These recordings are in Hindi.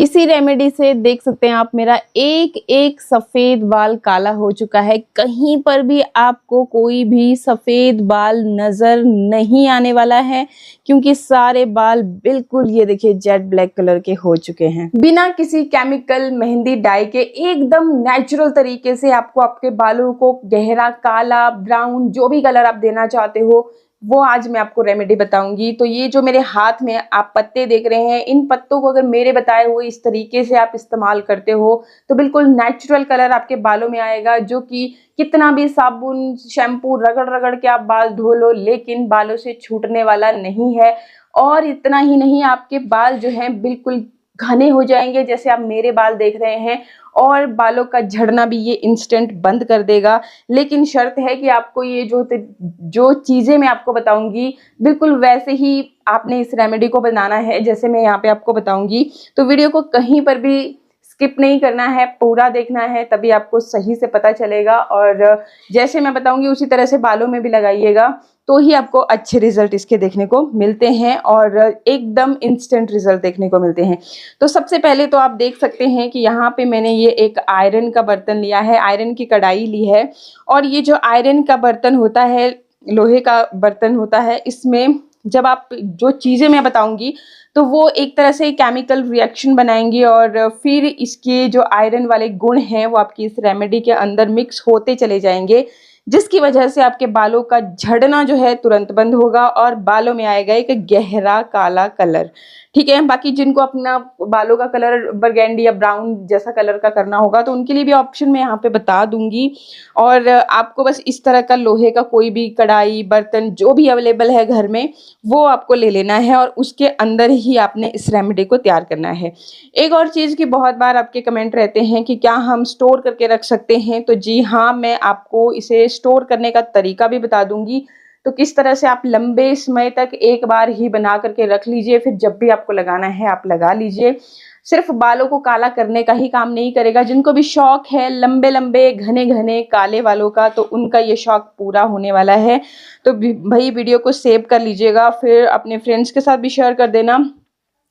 इसी रेमेडी से देख सकते हैं आप, मेरा एक एक सफेद बाल काला हो चुका है। कहीं पर भी आपको कोई भी सफेद बाल नजर नहीं आने वाला है, क्योंकि सारे बाल बिल्कुल ये देखिए जेट ब्लैक कलर के हो चुके हैं। बिना किसी केमिकल मेहंदी डाई के एकदम नेचुरल तरीके से आपको आपके बालों को गहरा काला, ब्राउन, जो भी कलर आप देना चाहते हो वो आज मैं आपको रेमेडी बताऊंगी। तो ये जो मेरे हाथ में आप पत्ते देख रहे हैं, इन पत्तों को अगर मेरे बताए हुए इस तरीके से आप इस्तेमाल करते हो तो बिल्कुल नेचुरल कलर आपके बालों में आएगा, जो कि कितना भी साबुन शैम्पू रगड़ रगड़ के आप बाल धो लो लेकिन बालों से छूटने वाला नहीं है। और इतना ही नहीं, आपके बाल जो हैं बिल्कुल घने हो जाएंगे जैसे आप मेरे बाल देख रहे हैं, और बालों का झड़ना भी ये इंस्टेंट बंद कर देगा। लेकिन शर्त है कि आपको ये जो चीजें मैं आपको बताऊंगी बिल्कुल वैसे ही आपने इस रेमेडी को बनाना है जैसे मैं यहाँ पे आपको बताऊंगी। तो वीडियो को कहीं पर भी स्किप नहीं करना है, पूरा देखना है, तभी आपको सही से पता चलेगा। और जैसे मैं बताऊंगी उसी तरह से बालों में भी लगाइएगा, तो ही आपको अच्छे रिजल्ट इसके देखने को मिलते हैं और एकदम इंस्टेंट रिजल्ट देखने को मिलते हैं। तो सबसे पहले तो आप देख सकते हैं कि यहाँ पे मैंने ये एक आयरन का बर्तन लिया है, आयरन की कढ़ाई ली है। और ये जो आयरन का बर्तन होता है, लोहे का बर्तन होता है, इसमें जब आप जो चीज़ें मैं बताऊंगी तो वो एक तरह से केमिकल रिएक्शन बनाएंगी और फिर इसके जो आयरन वाले गुण हैं वो आपकी इस रेमेडी के अंदर मिक्स होते चले जाएंगे, जिसकी वजह से आपके बालों का झड़ना जो है तुरंत बंद होगा और बालों में आएगा एक गहरा काला कलर। ठीक है, बाकी जिनको अपना बालों का कलर बरगैंडी या ब्राउन जैसा कलर का करना होगा तो उनके लिए भी ऑप्शन मैं यहाँ पे बता दूंगी। और आपको बस इस तरह का लोहे का कोई भी कढ़ाई बर्तन जो भी अवेलेबल है घर में वो आपको ले लेना है और उसके अंदर ही आपने इस रेमेडी को तैयार करना है। एक और चीज़ की बहुत बार आपके कमेंट रहते हैं कि क्या हम स्टोर करके रख सकते हैं, तो जी हाँ, मैं आपको इसे स्टोर करने का तरीका भी बता दूंगी। तो किस तरह से आप लंबे समय तक एक बार ही बना करके रख लीजिए, फिर जब भी आपको लगाना है आप लगा लीजिए। सिर्फ बालों को काला करने का ही काम नहीं करेगा, जिनको भी शौक है लंबे लंबे घने घने काले बालों का तो उनका ये शौक पूरा होने वाला है। तो भाई वीडियो को सेव कर लीजिएगा, फिर अपने फ्रेंड्स के साथ भी शेयर कर देना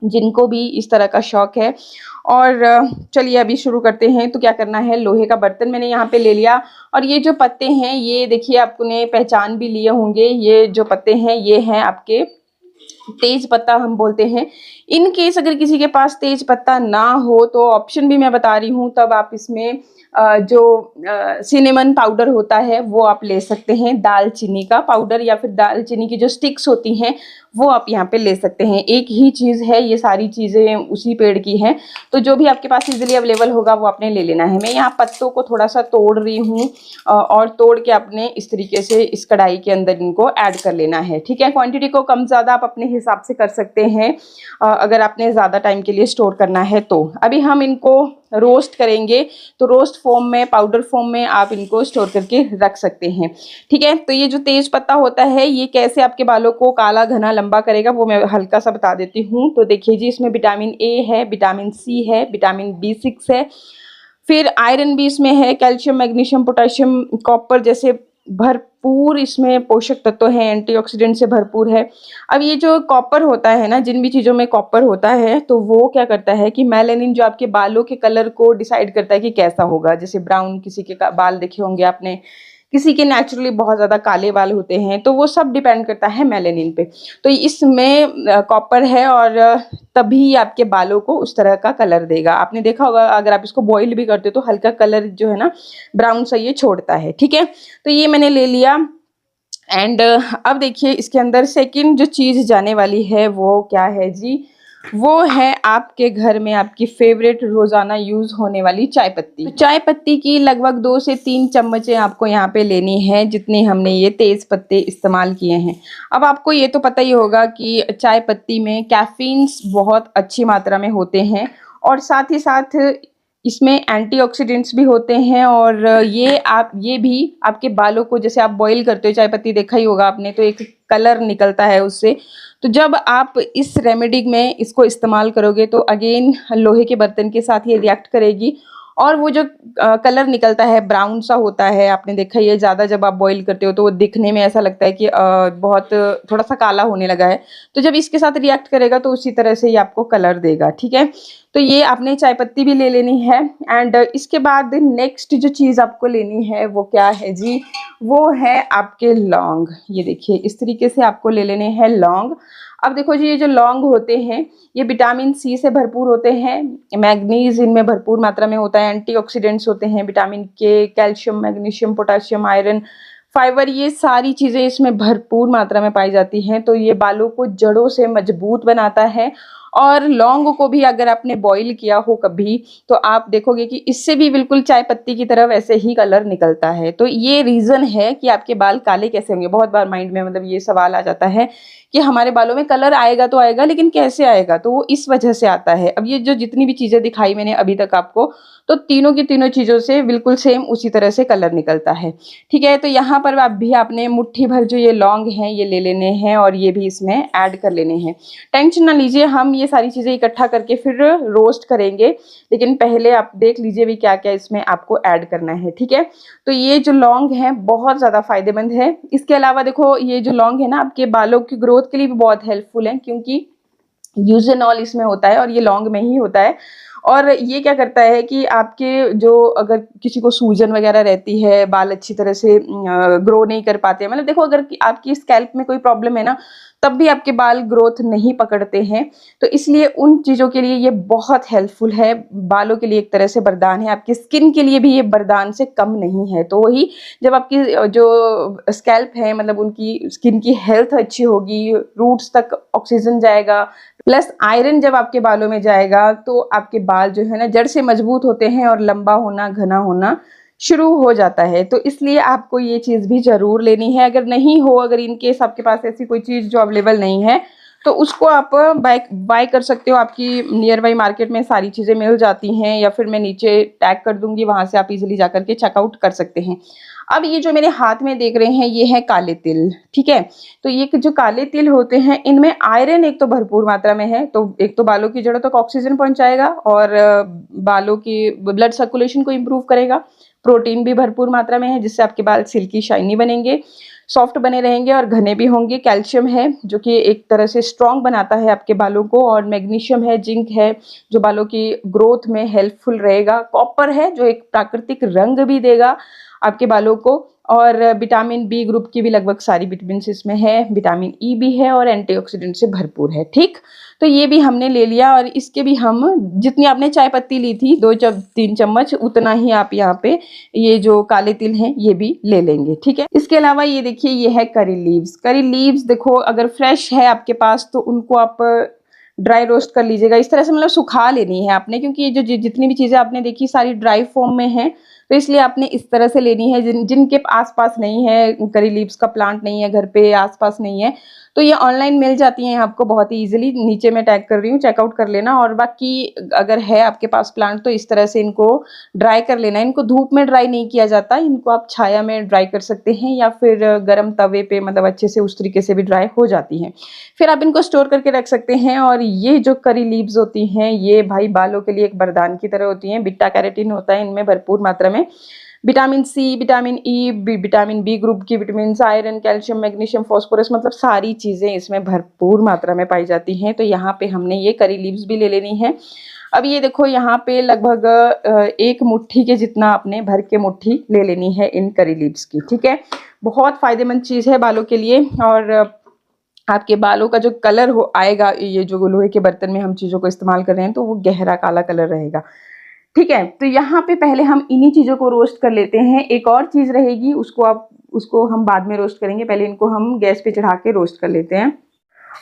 जिनको भी इस तरह का शौक है। और चलिए अभी शुरू करते हैं। तो क्या करना है, लोहे का बर्तन मैंने यहाँ पे ले लिया और ये जो पत्ते हैं ये देखिए आपने पहचान भी लिए होंगे। ये जो पत्ते हैं ये हैं आपके तेज पत्ता हम बोलते हैं। इन केस अगर किसी के पास तेज पत्ता ना हो तो ऑप्शन भी मैं बता रही हूँ, तब आप इसमें जो सिनेमन पाउडर होता है वो आप ले सकते हैं, दालचीनी का पाउडर या फिर दालचीनी की जो स्टिक्स होती हैं वो आप यहाँ पे ले सकते हैं। एक ही चीज़ है, ये सारी चीज़ें उसी पेड़ की हैं, तो जो भी आपके पास इजीली अवेलेबल होगा वो आपने ले लेना है। मैं यहाँ पत्तों को थोड़ा सा तोड़ रही हूँ और तोड़ के आपने इस तरीके से इस कढ़ाई के अंदर इनको ऐड कर लेना है। ठीक है, क्वांटिटी को कम ज़्यादा आप अपने हिसाब से कर सकते हैं अगर आपने ज़्यादा टाइम के लिए स्टोर करना है तो। अभी हम इनको रोस्ट करेंगे, तो रोस्ट फॉर्म में, पाउडर फॉर्म में आप इनको स्टोर करके रख सकते हैं। ठीक है, तो ये जो तेज पत्ता होता है ये कैसे आपके बालों को काला घना लंबा करेगा वो मैं हल्का सा बता देती हूँ। तो देखिए जी, इसमें विटामिन ए है, विटामिन सी है, विटामिन B6 है, फिर आयरन भी इसमें है, कैल्शियम मैग्नीशियम पोटेशियम कॉपर जैसे भरपूर इसमें पोषक तत्व हैं, एंटीऑक्सीडेंट से भरपूर है। अब ये जो कॉपर होता है ना, जिन भी चीज़ों में कॉपर होता है तो वो क्या करता है कि मेलानिन जो आपके बालों के कलर को डिसाइड करता है कि कैसा होगा। जैसे ब्राउन किसी के बाल देखे होंगे आपने, किसी के नेचुरली बहुत ज़्यादा काले बाल होते हैं, तो वो सब डिपेंड करता है मेलानिन पे। तो इसमें कॉपर है और तभी आपके बालों को उस तरह का कलर देगा। आपने देखा होगा अगर आप इसको बॉईल भी करते हो तो हल्का कलर जो है ना ब्राउन सा ये छोड़ता है। ठीक है, तो ये मैंने ले लिया। एंड अब देखिए इसके अंदर सेकंड जो चीज़ जाने वाली है वो क्या है जी, वो है आपके घर में आपकी फेवरेट रोज़ाना यूज़ होने वाली चाय पत्ती। तो चाय पत्ती की लगभग 2 से 3 चम्मचें आपको यहाँ पे लेनी है, जितने हमने ये तेज़ पत्ते इस्तेमाल किए हैं। अब आपको ये तो पता ही होगा कि चाय पत्ती में कैफीन्स बहुत अच्छी मात्रा में होते हैं और साथ ही साथ इसमें एंटीऑक्सीडेंट्स भी होते हैं। और ये भी आपके बालों को, जैसे आप बॉईल करते हो चाय पत्ती देखा ही होगा आपने, तो एक कलर निकलता है उससे। तो जब आप इस रेमेडी में इसको इस्तेमाल करोगे तो अगेन लोहे के बर्तन के साथ ये रिएक्ट करेगी और वो जो कलर निकलता है ब्राउन सा होता है, आपने देखा ये ज़्यादा जब आप बॉईल करते हो तो वो दिखने में ऐसा लगता है कि बहुत थोड़ा सा काला होने लगा है। तो जब इसके साथ रिएक्ट करेगा तो उसी तरह से ये आपको कलर देगा, ठीक है। तो ये आपने चाय पत्ती भी ले लेनी है। एंड इसके बाद नेक्स्ट जो चीज़ आपको लेनी है वो क्या है जी, वो है आपके लौंग। ये देखिए इस तरीके से आपको ले लेने हैं लौंग। अब देखो जी, ये जो लौंग होते हैं ये विटामिन सी से भरपूर होते हैं, मैग्नीज इनमें भरपूर मात्रा में होता है, एंटीऑक्सीडेंट्स होते हैं, विटामिन के, calcium, magnesium, potassium, iron, fibre, ये सारी चीज़ें इसमें भरपूर मात्रा में पाई जाती हैं। तो ये बालों को जड़ों से मजबूत बनाता है। और लौंग को भी अगर आपने बॉईल किया हो कभी तो आप देखोगे कि इससे भी बिल्कुल चाय पत्ती की तरह वैसे ही कलर निकलता है। तो ये रीज़न है कि आपके बाल काले कैसे होंगे। बहुत बार माइंड में मतलब ये सवाल आ जाता है कि हमारे बालों में कलर आएगा तो आएगा, लेकिन कैसे आएगा, तो वो इस वजह से आता है। अब ये जो जितनी भी चीज़ें दिखाई मैंने अभी तक आपको, तो तीनों की तीनों चीज़ों से बिल्कुल सेम उसी तरह से कलर निकलता है, ठीक है। तो यहाँ पर आप भी आपने मुट्ठी भर जो ये लौंग हैं ये ले लेने हैं और ये भी इसमें ऐड कर लेने हैं। टेंशन ना लीजिए, हम ये सारी चीज़ें इकट्ठा करके फिर रोस्ट करेंगे, लेकिन पहले आप देख लीजिए भी क्या क्या इसमें आपको ऐड करना है, ठीक है। तो ये जो लौंग है बहुत ज़्यादा फायदेमंद है। इसके अलावा देखो ये जो लौंग है ना आपके बालों की ग्रोथ के लिए भी बहुत हेल्पफुल है, क्योंकि यूजेनॉल इसमें होता है और ये लौंग में ही होता है। और ये क्या करता है कि आपके जो अगर किसी को सूजन वगैरह रहती है, बाल अच्छी तरह से ग्रो नहीं कर पाते, मतलब देखो अगर आपकी स्कैल्प में कोई प्रॉब्लम है ना, तब भी आपके बाल ग्रोथ नहीं पकड़ते हैं, तो इसलिए उन चीज़ों के लिए ये बहुत हेल्पफुल है। बालों के लिए एक तरह से वरदान है, आपकी स्किन के लिए भी ये वरदान से कम नहीं है। तो वही जब आपकी जो स्कैल्प है मतलब उनकी स्किन की हेल्थ अच्छी होगी, रूट्स तक ऑक्सीजन जाएगा, प्लस आयरन जब आपके बालों में जाएगा तो आपके बाल जो है ना जड़ से मजबूत होते हैं और लंबा होना, घना होना शुरू हो जाता है। तो इसलिए आपको ये चीज़ भी ज़रूर लेनी है। अगर नहीं हो, अगर इन केस आपके पास ऐसी कोई चीज़ जो अवेलेबल नहीं है, तो उसको आप बाय कर सकते हो। आपकी नियर बाई मार्केट में सारी चीज़ें मिल जाती हैं, या फिर मैं नीचे टैग कर दूंगी, वहाँ से आप इजीली जा करके चेकआउट कर सकते हैं। अब ये जो मेरे हाथ में देख रहे हैं ये है काले तिल, ठीक है। तो ये जो काले तिल होते हैं इनमें आयरन एक तो भरपूर मात्रा में है, तो एक तो बालों की जड़ों तक ऑक्सीजन पहुंचाएगा और बालों की ब्लड सर्कुलेशन को इम्प्रूव करेगा। प्रोटीन भी भरपूर मात्रा में है जिससे आपके बाल सिल्की शाइनी बनेंगे, सॉफ्ट बने रहेंगे और घने भी होंगे। कैल्शियम है जो कि एक तरह से स्ट्रॉन्ग बनाता है आपके बालों को, और मैग्नीशियम है, जिंक है जो बालों की ग्रोथ में हेल्पफुल रहेगा। कॉपर है जो एक प्राकृतिक रंग भी देगा आपके बालों को, और विटामिन बी ग्रुप की भी लगभग सारी विटामिन इसमें है, विटामिन ई भी है और एंटीऑक्सीडेंट से भरपूर है, ठीक। तो ये भी हमने ले लिया, और इसके भी हम जितनी आपने चाय पत्ती ली थी 2-3 चम्मच, उतना ही आप यहाँ पे ये जो काले तिल हैं ये भी ले लेंगे, ठीक है। इसके अलावा ये देखिए ये है करी लीव्स। करी लीव्स देखो अगर फ्रेश है आपके पास तो उनको आप ड्राई रोस्ट कर लीजिएगा। इस तरह से मतलब सुखा लेनी है आपने, क्योंकि ये जो जितनी भी चीज़ें आपने देखी सारी ड्राई फॉर्म में है, तो इसलिए आपने इस तरह से लेनी है। जिनके आसपास नहीं है, करी लीव्स का प्लांट नहीं है घर पे, आसपास नहीं है, तो ये ऑनलाइन मिल जाती हैं आपको बहुत ही ईजिली। नीचे मैं टैग कर रही हूँ, चेकआउट कर लेना। और बाकी अगर है आपके पास प्लांट तो इस तरह से इनको ड्राई कर लेना। इनको धूप में ड्राई नहीं किया जाता, इनको आप छाया में ड्राई कर सकते हैं, या फिर गर्म तवे पे मतलब अच्छे से उस तरीके से भी ड्राई हो जाती हैं। फिर आप इनको स्टोर करके रख सकते हैं। और ये जो करी लीव्स होती हैं ये भाई बालों के लिए एक वरदान की तरह होती हैं। बीटा कैरोटीन होता है इनमें भरपूर मात्रा में, vitamin C, vitamin E, vitamin B group की vitamin, iron, calcium, magnesium, phosphorus, मतलब सारी चीज़ें इसमें भरपूर मात्रा में पाई जाती हैं। तो यहाँ पे हमने ये करी लीव्स भी ले लेनी है। अब ये देखो यहाँ पे लगभग एक मुट्ठी के जितना आपने भर के मुट्ठी ले लेनी है इन करी लीव्स की, ठीक है। बहुत फायदेमंद चीज़ है बालों के लिए, और आपके बालों का जो कलर हो आएगा, ये जो लोहे के बर्तन में हम चीज़ों को इस्तेमाल कर रहे हैं, तो वो गहरा काला कलर रहेगा, ठीक है। तो यहाँ पे पहले हम इन्हीं चीज़ों को रोस्ट कर लेते हैं। एक और चीज़ रहेगी उसको हम बाद में रोस्ट करेंगे, पहले इनको हम गैस पे चढ़ा के रोस्ट कर लेते हैं।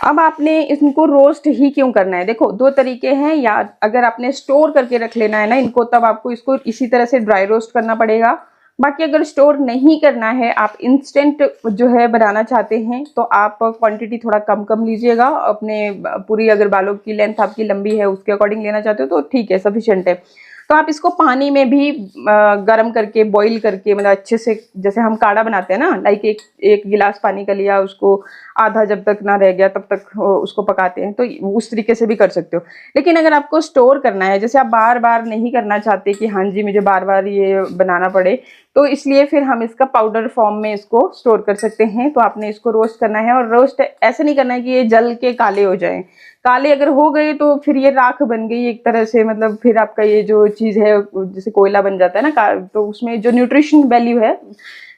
अब आपने इनको रोस्ट ही क्यों करना है, देखो 2 तरीके हैं। या अगर आपने स्टोर करके रख लेना है ना इनको, तब आपको इसको इसी तरह से ड्राई रोस्ट करना पड़ेगा। बाकी अगर स्टोर नहीं करना है, आप इंस्टेंट जो है बनाना चाहते हैं, तो आप क्वांटिटी थोड़ा कम कम लीजिएगा। अपने पूरी अगर बालों की लेंथ आपकी लंबी है उसके अकॉर्डिंग लेना चाहते हो तो ठीक है, सफिशिएंट है। तो आप इसको पानी में भी गर्म करके, बॉईल करके, मतलब अच्छे से, जैसे हम काढ़ा बनाते हैं ना, लाइक एक गिलास पानी का लिया, उसको आधा जब तक ना रह गया तब तक उसको पकाते हैं, तो उस तरीके से भी कर सकते हो। लेकिन अगर आपको स्टोर करना है, जैसे आप बार बार नहीं करना चाहते कि हाँ जी मुझे बार बार ये बनाना पड़े, तो इसलिए फिर हम इसका पाउडर फॉर्म में इसको स्टोर कर सकते हैं। तो आपने इसको रोस्ट करना है, और रोस्ट ऐसे नहीं करना है कि ये जल के काले हो जाएं। काले अगर हो गए तो फिर ये राख बन गई एक तरह से, मतलब फिर आपका ये जो चीज़ है जैसे कोयला बन जाता है ना, तो उसमें जो न्यूट्रिशन वैल्यू है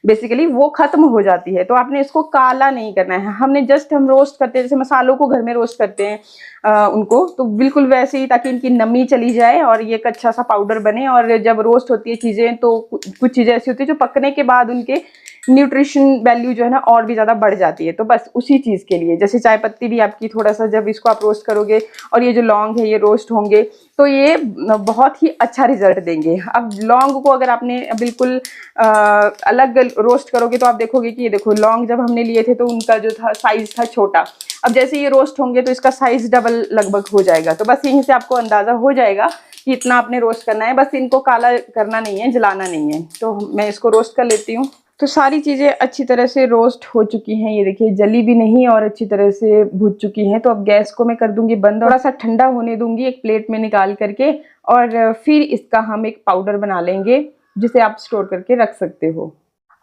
बेसिकली वो खत्म हो जाती है। तो आपने इसको काला नहीं करना है, हमने जस्ट हम रोस्ट करते हैं जैसे मसालों को घर में रोस्ट करते हैं उनको, तो बिल्कुल वैसे ही, ताकि इनकी नमी चली जाए और ये एक अच्छा सा पाउडर बने। और जब रोस्ट होती है चीज़ें तो कुछ चीज़ें ऐसी होती है जो पकने के बाद उनके न्यूट्रिशन वैल्यू जो है ना और भी ज़्यादा बढ़ जाती है। तो बस उसी चीज़ के लिए, जैसे चाय पत्ती भी आपकी थोड़ा सा जब इसको आप रोस्ट करोगे और ये जो लौंग है ये रोस्ट होंगे तो ये बहुत ही अच्छा रिजल्ट देंगे। अब लौंग को अगर आपने बिल्कुल अलग रोस्ट करोगे तो आप देखोगे कि ये देखो लौंग जब हमने लिए थे तो उनका जो था साइज था छोटा, अब जैसे ये रोस्ट होंगे तो इसका साइज डबल लगभग हो जाएगा। तो बस यहीं से आपको अंदाज़ा हो जाएगा कि इतना आपने रोस्ट करना है, बस इनको काला करना नहीं है, जलाना नहीं है। तो मैं इसको रोस्ट कर लेती हूँ। तो सारी चीज़ें अच्छी तरह से रोस्ट हो चुकी हैं, ये देखिए जली भी नहीं और अच्छी तरह से भुज चुकी हैं। तो अब गैस को मैं कर दूंगी बंद, थोड़ा सा ठंडा होने दूंगी एक प्लेट में निकाल करके, और फिर इसका हम एक पाउडर बना लेंगे जिसे आप स्टोर करके रख सकते हो।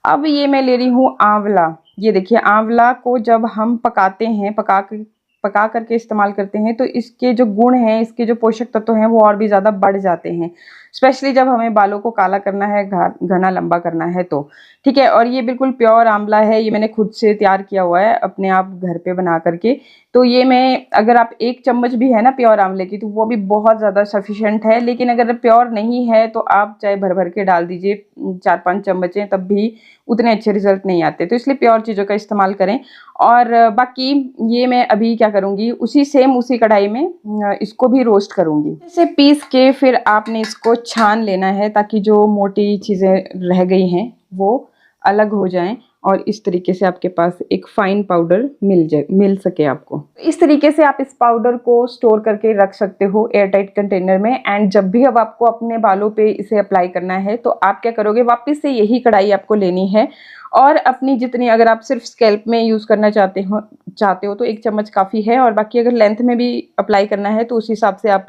अब ये मैं ले रही हूँ आंवला। ये देखिए आंवला को जब हम पकाते हैं, पका करके इस्तेमाल करते हैं तो इसके जो गुण हैं, इसके जो पोषक तत्व हैं वो और भी ज़्यादा बढ़ जाते हैं, स्पेशली जब हमें बालों को काला करना है, घना लंबा करना है तो ठीक है। और ये बिल्कुल प्योर आंवला है, ये मैंने खुद से तैयार किया हुआ है अपने आप घर पे बना करके। तो ये मैं, अगर आप 1 चम्मच भी है ना प्योर आंवले की तो वो भी बहुत ज़्यादा सफिशिएंट है। लेकिन अगर प्योर नहीं है तो आप चाहे भर भर के डाल दीजिए 4-5 चम्मचें, तब भी उतने अच्छे रिजल्ट नहीं आते। तो इसलिए प्योर चीज़ों का इस्तेमाल करें। और बाकी ये मैं अभी क्या करूँगी, उसी कढ़ाई में इसको भी रोस्ट करूँगी। इसे पीस के फिर आपने इसको छान लेना है ताकि जो मोटी चीज़ें रह गई हैं वो अलग हो जाएं और इस तरीके से आपके पास एक फाइन पाउडर मिल सके आपको। इस तरीके से आप इस पाउडर को स्टोर करके रख सकते हो एयरटाइट कंटेनर में। एंड जब भी अब आपको अपने बालों पे इसे अप्लाई करना है तो आप क्या करोगे, वापस से यही कढ़ाई आपको लेनी है और अपनी जितनी, अगर आप सिर्फ स्कैल्प में यूज़ करना चाहते हो तो 1 चम्मच काफ़ी है। और बाकी अगर लेंथ में भी अप्लाई करना है तो उस हिसाब से आप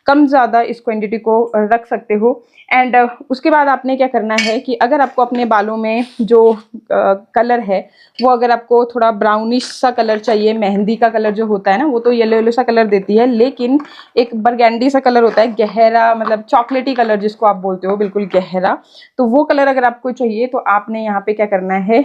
कम ज़्यादा इस क्वांटिटी को रख सकते हो। एंड उसके बाद आपने क्या करना है कि अगर आपको अपने बालों में जो कलर है वो, अगर आपको थोड़ा ब्राउनिश सा कलर चाहिए, मेहंदी का कलर जो होता है ना वो तो येलो येलो सा कलर देती है, लेकिन एक बरगैंडी सा कलर होता है, गहरा, मतलब चॉकलेटी कलर जिसको आप बोलते हो, बिल्कुल गहरा। तो वो कलर अगर आपको चाहिए तो आपने यहाँ पे क्या करना है,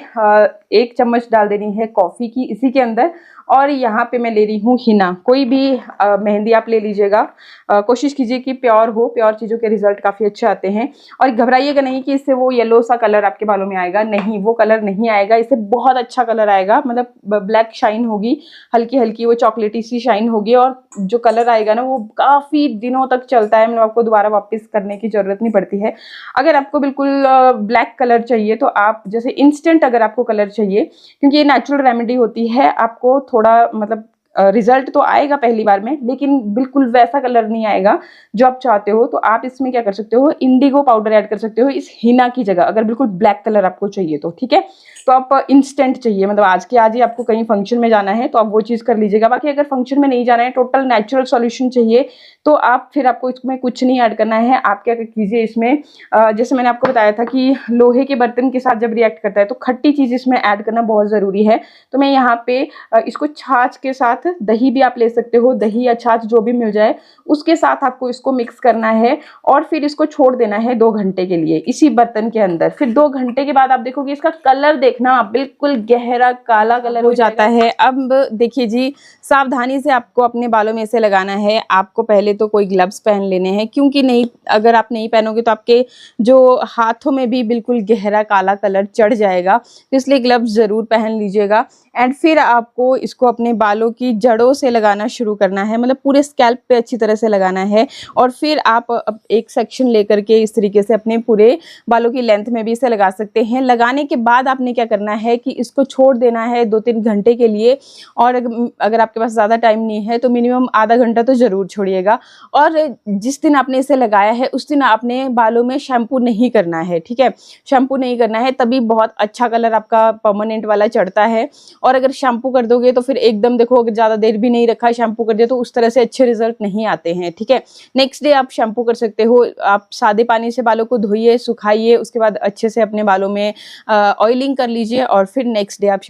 1 चम्मच डाल देनी है कॉफ़ी की इसी के अंदर। और यहाँ पे मैं ले रही हूँ हिना, कोई भी मेहंदी आप ले लीजिएगा, कोशिश कीजिए कि प्योर हो, प्योर चीज़ों के रिजल्ट काफ़ी अच्छे आते हैं। और घबराइएगा नहीं कि इससे वो येलो सा कलर आपके बालों में आएगा, नहीं, वो कलर नहीं आएगा, इससे बहुत अच्छा कलर आएगा, मतलब ब्लैक शाइन होगी, हल्की हल्की वो चॉकलेटी सी शाइन होगी, और जो कलर आएगा ना वो काफ़ी दिनों तक चलता है, मतलब आपको दोबारा वापस करने की ज़रूरत नहीं पड़ती है। अगर आपको बिल्कुल ब्लैक कलर चाहिए तो आप, जैसे इंस्टेंट अगर आपको कलर चाहिए, क्योंकि ये नेचुरल रेमेडी होती है, आपको थोड़ा मतलब रिजल्ट तो आएगा पहली बार में, लेकिन बिल्कुल वैसा कलर नहीं आएगा जो आप चाहते हो। तो आप इसमें क्या कर सकते हो, इंडिगो पाउडर ऐड कर सकते हो इस हिना की जगह, अगर बिल्कुल ब्लैक कलर आपको चाहिए तो, ठीक है। तो आप इंस्टेंट चाहिए, मतलब आज के आज ही आपको कहीं फंक्शन में जाना है तो आप वो चीज़ कर लीजिएगा। बाकी अगर फंक्शन में नहीं जाना है, टोटल नेचुरल सॉल्यूशन चाहिए, तो आप फिर आपको इसमें कुछ नहीं ऐड करना है। आप क्या कीजिए इसमें, जैसे मैंने आपको बताया था कि लोहे के बर्तन के साथ जब रिएक्ट करता है तो खट्टी चीज़ इसमें ऐड करना बहुत ज़रूरी है। तो मैं यहाँ पे इसको छाछ के साथ, दही भी आप ले सकते हो, दही या छाछ जो भी मिल जाए उसके साथ आपको इसको मिक्स करना है और फिर इसको छोड़ देना है 2 घंटे के लिए इसी बर्तन के अंदर। फिर 2 घंटे के बाद आप देखोगे इसका कलर, देखना बिल्कुल गहरा काला कलर हो जाता है। अब देखिए जी, सावधानी से आपको अपने बालों में इसे लगाना है। आपको पहले तो कोई ग्लव्स पहन लेने हैं, क्योंकि नहीं, अगर आप नहीं पहनोगे तो आपके जो हाथों में भी बिल्कुल गहरा काला कलर चढ़ जाएगा, तो इसलिए ग्लव्स ज़रूर पहन लीजिएगा। एंड फिर आपको इसको अपने बालों की जड़ों से लगाना शुरू करना है, मतलब पूरे स्कैल्प पे अच्छी तरह से लगाना है। और फिर आप एक सेक्शन लेकर के इस तरीके से अपने पूरे बालों की लेंथ में भी इसे लगा सकते हैं। लगाने के बाद आपने क्या करना है कि इसको छोड़ देना है 2-3 घंटे के लिए, और अगर आपके पास ज़्यादा टाइम नहीं है तो मिनिमम आधा घंटा तो ज़रूर छोड़िएगा। और जिस दिन आपने इसे लगाया है उस दिन आपने बालों में शैम्पू नहीं करना है, ठीक है? शैम्पू नहीं करना है, तभी बहुत अच्छा कलर आपका परमानेंट वाला चढ़ता है। और अगर शैम्पू कर दोगे तो फिर एकदम देखो, अगर ज़्यादा देर भी नहीं रखा शैम्पू कर दिया तो उस तरह से अच्छे रिजल्ट नहीं आते हैं, ठीक है? नेक्स्ट डे आप शैम्पू कर सकते हो। आप सादे पानी से बालों को धोइए, सुखाइए, उसके बाद अच्छे से अपने बालों में ऑयलिंग कर लीजिए और फिर नेक्स्ट डे आप